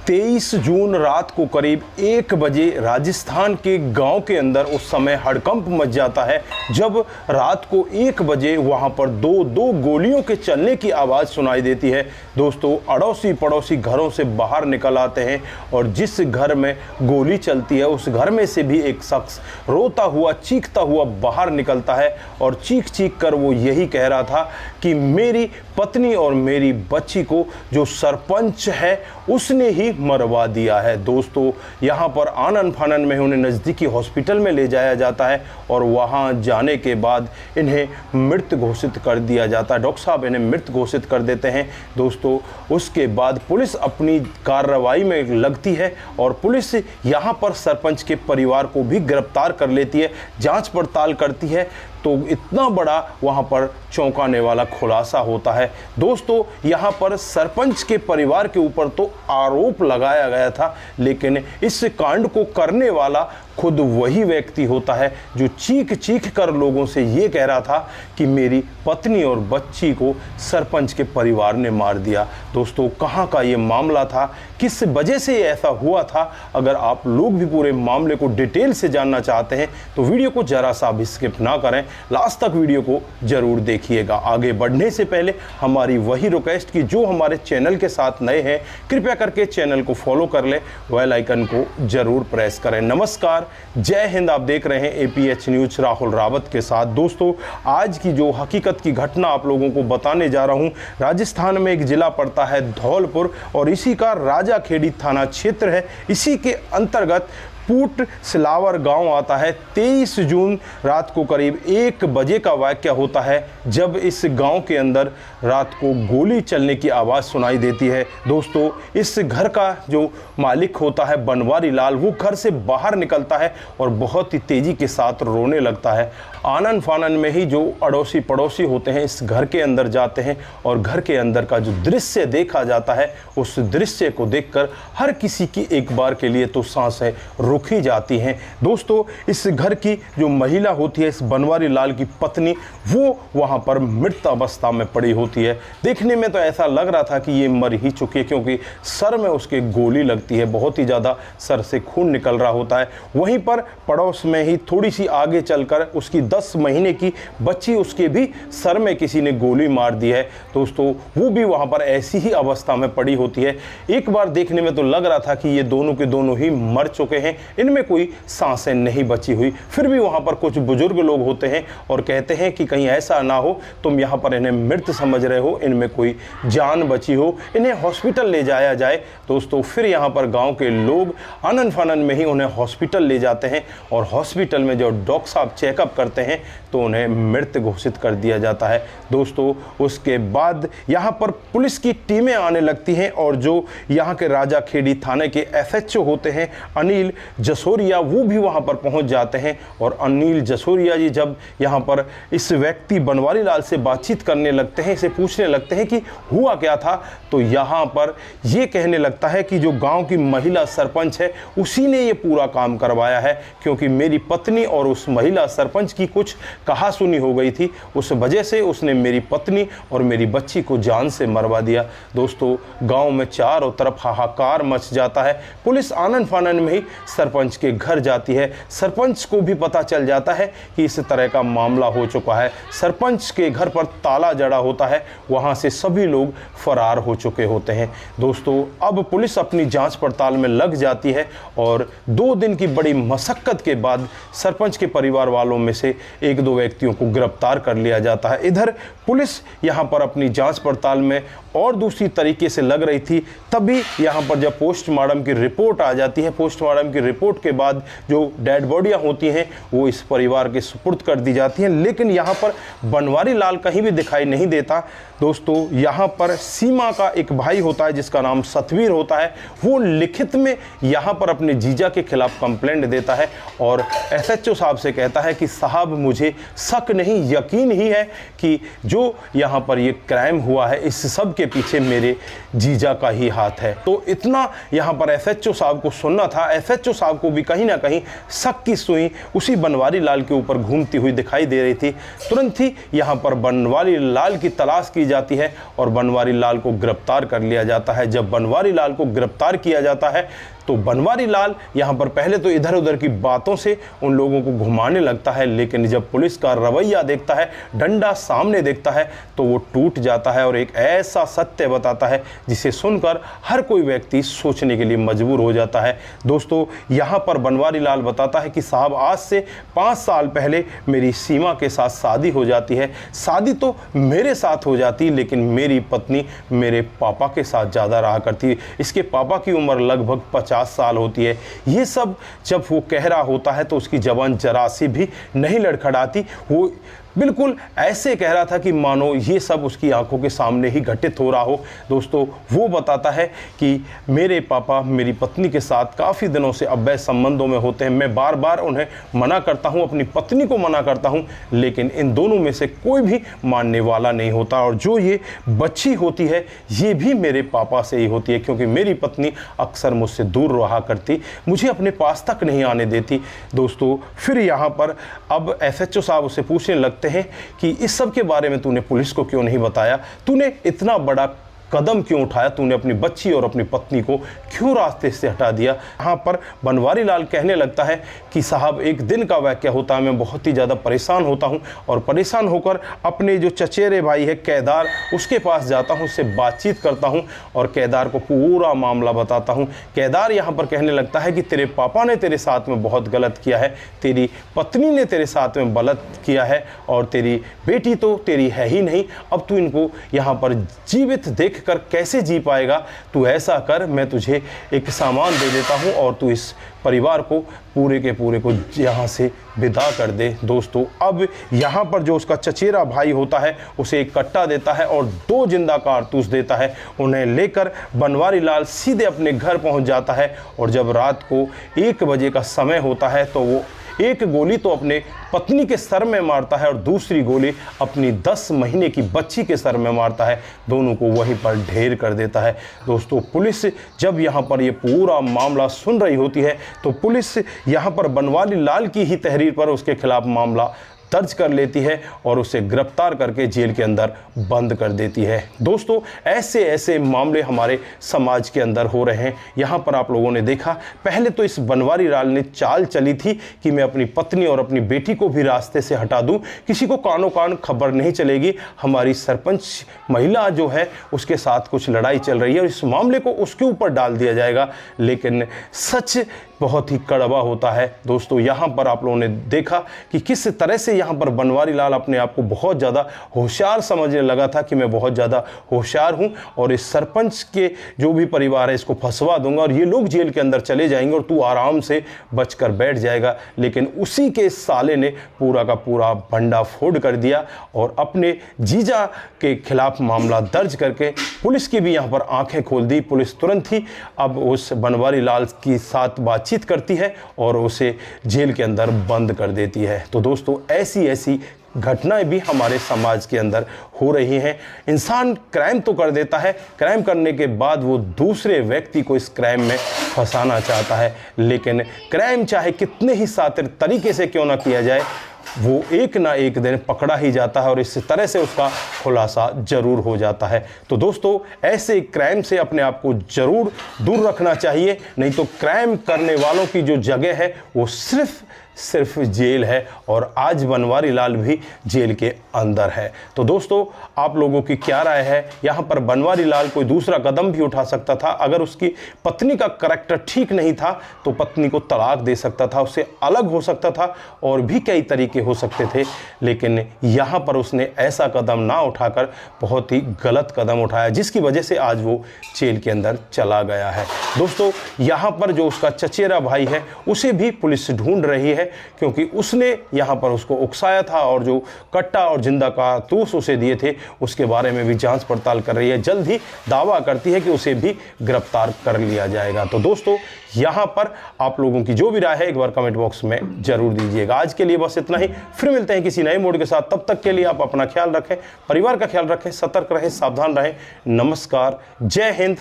23 जून रात को करीब 1 बजे राजस्थान के गांव के अंदर उस समय हड़कंप मच जाता है जब रात को 1 बजे वहां पर दो गोलियों के चलने की आवाज़ सुनाई देती है। दोस्तों, अड़ोसी पड़ोसी घरों से बाहर निकल आते हैं और जिस घर में गोली चलती है उस घर में से भी एक शख्स रोता हुआ चीखता हुआ बाहर निकलता है और चीख चीख कर वो यही कह रहा था कि मेरी पत्नी और मेरी बच्ची को जो सरपंच है उसने ही मरवा दिया है। दोस्तों, यहाँ पर आनन फानन में उन्हें नज़दीकी हॉस्पिटल में ले जाया जाता है और वहाँ जाने के बाद इन्हें मृत घोषित कर दिया जाता है। डॉक्टर साहब इन्हें मृत घोषित कर देते हैं। दोस्तों, उसके बाद पुलिस अपनी कार्रवाई में लगती है और पुलिस यहाँ पर सरपंच के परिवार को भी गिरफ्तार कर लेती है, जांच पड़ताल करती है। तो इतना बड़ा वहाँ पर चौंकाने वाला खुलासा होता है। दोस्तों, यहाँ पर सरपंच के परिवार के ऊपर तो आरोप लगाया गया था, लेकिन इस कांड को करने वाला खुद वही व्यक्ति होता है जो चीख चीख कर लोगों से ये कह रहा था कि मेरी पत्नी और बच्ची को सरपंच के परिवार ने मार दिया। दोस्तों, कहाँ का ये मामला था, किस वजह से ऐसा हुआ था, अगर आप लोग भी पूरे मामले को डिटेल से जानना चाहते हैं तो वीडियो को जरा सा भी स्किप ना करें, लास्ट तक वीडियो को जरूर देखिएगा। आगे बढ़ने से पहले हमारी वही रिक्वेस्ट कि जो हमारे चैनल के साथ नए हैं कृपया करके चैनल को फॉलो कर ले, बेल आइकन को जरूर प्रेस करें। नमस्कार, जय हिंद। आप देख रहे हैं APH न्यूज राहुल रावत के साथ। दोस्तों, आज की जो हकीकत की घटना आप लोगों को बताने जा रहा हूं, राजस्थान में एक जिला पड़ता है धौलपुर और इसी का राजाखेड़ी थाना क्षेत्र है। इसी के अंतर्गत पूट सिलावर गांव आता है। 23 जून रात को करीब 1 बजे का वाकया होता है जब इस गांव के अंदर रात को गोली चलने की आवाज़ सुनाई देती है। दोस्तों, इस घर का जो मालिक होता है बनवारी लाल, वो घर से बाहर निकलता है और बहुत ही तेज़ी के साथ रोने लगता है। आनन फानन में ही जो अड़ोसी पड़ोसी होते हैं इस घर के अंदर जाते हैं और घर के अंदर का जो दृश्य देखा जाता है उस दृश्य को देखकर हर किसी की एक बार के लिए तो सांसें रुकी जाती हैं। दोस्तों, इस घर की जो महिला होती है, इस बनवारी लाल की पत्नी, वो वहाँ पर मृत अवस्था में पड़ी होती है। देखने में तो ऐसा लग रहा था कि ये मर ही चुकी है क्योंकि सर में उसके गोली लगती है, बहुत ही ज़्यादा सर से खून निकल रहा होता है। वहीं पर पड़ोस में ही थोड़ी सी आगे चलकर उसकी 10 महीने की बच्ची, उसके भी सर में किसी ने गोली मार दी है। दोस्तों, वो भी वहाँ पर ऐसी ही अवस्था में पड़ी होती है। एक बार देखने में तो लग रहा था कि ये दोनों के दोनों ही मर चुके हैं, इनमें कोई सांसें नहीं बची हुई। फिर भी वहाँ पर कुछ बुजुर्ग लोग होते हैं और कहते हैं कि कहीं ऐसा ना हो तुम यहाँ पर इन्हें मृत समझ रहे हो, इनमें कोई जान बची हो, इन्हें हॉस्पिटल ले जाया जाए। दोस्तों, फिर यहाँ पर गांव के लोग आनन फानन में ही उन्हें हॉस्पिटल ले जाते हैं और हॉस्पिटल में जो डॉक्टर साहब चेकअप करते हैं तो उन्हें मृत घोषित कर दिया जाता है। दोस्तों, उसके बाद यहाँ पर पुलिस की टीमें आने लगती हैं और जो यहाँ के राजाखेड़ी थाने के SHO होते हैं अनिल जसोरिया, वो भी वहाँ पर पहुँच जाते हैं और अनिल जसोरिया जी जब यहाँ पर इस व्यक्ति बनवारी लाल से बातचीत करने लगते हैं, इसे पूछने लगते हैं कि हुआ क्या था, तो यहाँ पर ये कहने लगता है कि जो गांव की महिला सरपंच है उसी ने ये पूरा काम करवाया है क्योंकि मेरी पत्नी और उस महिला सरपंच की कुछ कहासुनी हो गई थी, उस वजह से उसने मेरी पत्नी और मेरी बच्ची को जान से मरवा दिया। दोस्तों, गांव में चारों तरफ हाहाकार मच जाता है। पुलिस आनन फानन में ही सरपंच के घर जाती है। सरपंच को भी पता चल जाता है कि इस तरह का मामला हो चुका है। सरपंच के घर पर ताला जड़ा होता है, वहां से सभी लोग फरार हो चुके होते हैं। दोस्तों, अब पुलिस अपनी जांच पड़ताल में लग जाती है और 2 दिन की बड़ी मशक्कत के बाद सरपंच के परिवार वालों में से 1-2 व्यक्तियों को गिरफ्तार कर लिया जाता है। इधर पुलिस यहाँ पर अपनी जांच पड़ताल में और दूसरी तरीके से लग रही थी। तभी यहाँ पर जब पोस्टमार्टम की रिपोर्ट आ जाती है, पोस्टमार्टम की रिपोर्ट के बाद जो डेड बॉडियाँ होती हैं वो इस परिवार के सुपुर्द कर दी जाती हैं, लेकिन यहाँ पर बनवारी लाल कहीं भी दिखाई नहीं देता। दोस्तों, यहाँ पर सीमा का एक भाई होता है जिसका नाम सतवीर होता है, वो लिखित में यहाँ पर अपने जीजा के खिलाफ कंप्लेंट देता है और SHO साहब से कहता है कि साहब मुझे शक नहीं यकीन ही है कि जो यहाँ पर ये क्राइम हुआ है इस सब के इसके पीछे मेरे जीजा का ही हाथ है। तो इतना यहाँ पर एसएचओ साहब को सुनना था। एसएचओ साहब को भी कहीं ना कहीं शक की सुई उसी बनवारी लाल के ऊपर घूमती हुई दिखाई दे रही थी। तुरंत ही यहाँ पर बनवारी लाल की तलाश की जाती है और बनवारी लाल को गिरफ्तार कर लिया जाता है। जब बनवारी लाल को गिरफ्तार किया जाता है तो बनवारी लाल यहाँ पर पहले तो इधर उधर की बातों से उन लोगों को घुमाने लगता है, लेकिन जब पुलिस का रवैया देखता है, डंडा सामने देखता है, तो वो टूट जाता है और एक ऐसा सत्य बताता है जिसे सुनकर हर कोई व्यक्ति सोचने के लिए मजबूर हो जाता है। दोस्तों, यहाँ पर बनवारी लाल बताता है कि साहब, आज से 5 साल पहले मेरी सीमा के साथ शादी हो जाती है। शादी तो मेरे साथ हो जाती, लेकिन मेरी पत्नी मेरे पापा के साथ ज़्यादा रहा करती है। इसके पापा की उम्र लगभग 50 साल होती है। ये सब जब वो कह रहा होता है तो उसकी जबान जरा सी भी नहीं लड़खड़ाती। वो बिल्कुल ऐसे कह रहा था कि मानो ये सब उसकी आंखों के सामने ही घटित हो रहा हो। दोस्तों, वो बताता है कि मेरे पापा मेरी पत्नी के साथ काफ़ी दिनों से अवैध संबंधों में होते हैं। मैं बार बार उन्हें मना करता हूँ, अपनी पत्नी को मना करता हूँ, लेकिन इन दोनों में से कोई भी मानने वाला नहीं होता। और जो ये बच्ची होती है ये भी मेरे पापा से ही होती है, क्योंकि मेरी पत्नी अक्सर मुझसे दूर रहा करती, मुझे अपने पास तक नहीं आने देती। दोस्तों, फिर यहाँ पर अब एसएचओ साहब उससे पूछने लगते हैं कि इस सब के बारे में तूने पुलिस को क्यों नहीं बताया, तूने इतना बड़ा कदम क्यों उठाया, तूने अपनी बच्ची और अपनी पत्नी को क्यों रास्ते से हटा दिया। यहाँ पर बनवारी लाल कहने लगता है कि साहब, एक दिन का वाक़या होता है, मैं बहुत ही ज़्यादा परेशान होता हूँ और परेशान होकर अपने जो चचेरे भाई है केदार, उसके पास जाता हूँ, उससे बातचीत करता हूँ और केदार को पूरा मामला बताता हूँ। केदार यहाँ पर कहने लगता है कि तेरे पापा ने तेरे साथ में बहुत गलत किया है, तेरी पत्नी ने तेरे साथ में गलत किया है और तेरी बेटी तो तेरी है ही नहीं। अब तू इनको यहाँ पर जीवित देख कर कैसे जी पाएगा। तू ऐसा कर, मैं तुझे एक सामान दे देता हूं और तू इस परिवार को पूरे के पूरे को यहाँ से विदा कर दे। दोस्तों, अब यहाँ पर जो उसका चचेरा भाई होता है उसे एक कट्टा देता है और 2 जिंदा कारतूस देता है। उन्हें लेकर बनवारी लाल सीधे अपने घर पहुँच जाता है और जब रात को 1 बजे का समय होता है तो वो एक गोली तो अपने पत्नी के सर में मारता है और दूसरी गोली अपनी 10 महीने की बच्ची के सर में मारता है। दोनों को वहीं पर ढेर कर देता है। दोस्तों, पुलिस जब यहाँ पर ये पूरा मामला सुन रही होती है तो पुलिस यहाँ पर बनवारी लाल की ही तहरीर पर उसके खिलाफ मामला दर्ज कर लेती है और उसे गिरफ्तार करके जेल के अंदर बंद कर देती है। दोस्तों, ऐसे ऐसे मामले हमारे समाज के अंदर हो रहे हैं। यहाँ पर आप लोगों ने देखा, पहले तो इस बनवारी लाल ने चाल चली थी कि मैं अपनी पत्नी और अपनी बेटी को भी रास्ते से हटा दूं, किसी को कानो कान खबर नहीं चलेगी। हमारी सरपंच महिला जो है उसके साथ कुछ लड़ाई चल रही है और इस मामले को उसके ऊपर डाल दिया जाएगा, लेकिन सच बहुत ही कड़वा होता है। दोस्तों, यहाँ पर आप लोगों ने देखा कि किस तरह से यहाँ पर बनवारी लाल अपने आप को बहुत ज़्यादा होशियार समझने लगा था कि मैं बहुत ज़्यादा होशियार हूँ और इस सरपंच के जो भी परिवार है इसको फंसवा दूंगा और ये लोग जेल के अंदर चले जाएंगे और तू आराम से बचकर बैठ जाएगा। लेकिन उसी के साले ने पूरा का पूरा भंडा फोड़ कर दिया और अपने जीजा के खिलाफ मामला दर्ज करके पुलिस की भी यहाँ पर आंखें खोल दी। पुलिस तुरंत ही अब उस बनवारी लाल के साथ बातचीत करती है और उसे जेल के अंदर बंद कर देती है। तो दोस्तों, ऐसी ऐसी घटनाएं भी हमारे समाज के अंदर हो रही हैं। इंसान क्राइम तो कर देता है, क्राइम करने के बाद वो दूसरे व्यक्ति को इस क्राइम में फंसाना चाहता है, लेकिन क्राइम चाहे कितने ही शातिर तरीके से क्यों ना किया जाए, वो एक ना एक दिन पकड़ा ही जाता है और इस तरह से उसका खुलासा जरूर हो जाता है। तो दोस्तों, ऐसे क्राइम से अपने आप को जरूर दूर रखना चाहिए, नहीं तो क्राइम करने वालों की जो जगह है वो सिर्फ जेल है और आज बनवारी लाल भी जेल के अंदर है। तो दोस्तों, आप लोगों की क्या राय है? यहाँ पर बनवारी लाल कोई दूसरा कदम भी उठा सकता था। अगर उसकी पत्नी का करैक्टर ठीक नहीं था तो पत्नी को तलाक दे सकता था, उससे अलग हो सकता था और भी कई तरीके हो सकते थे, लेकिन यहाँ पर उसने ऐसा कदम ना उठाकर बहुत ही गलत कदम उठाया, जिसकी वजह से आज वो जेल के अंदर चला गया है। दोस्तों, यहाँ पर जो उसका चचेरा भाई है उसे भी पुलिस ढूंढ रही है है, क्योंकि उसने यहाँ पर उसको उकसाया था और जो कट्टा और जिंदा कारतूस उसे दिए थे उसके बारे में भी जांच पड़ताल कर रही है। जल्द ही दावा करती है कि उसे भी गिरफ्तार कर लिया जाएगा। तो दोस्तों, यहाँ पर आप लोगों की जो भी राय है एक बार कमेंट बॉक्स में जरूर दीजिएगा। आज के लिए बस इतना ही, फिर मिलते हैं किसी नए मोड के साथ। तब तक के लिए आप अपना ख्याल रखें, परिवार का ख्याल रखें, सतर्क रहें, सावधान रहें। नमस्कार, जय हिंद,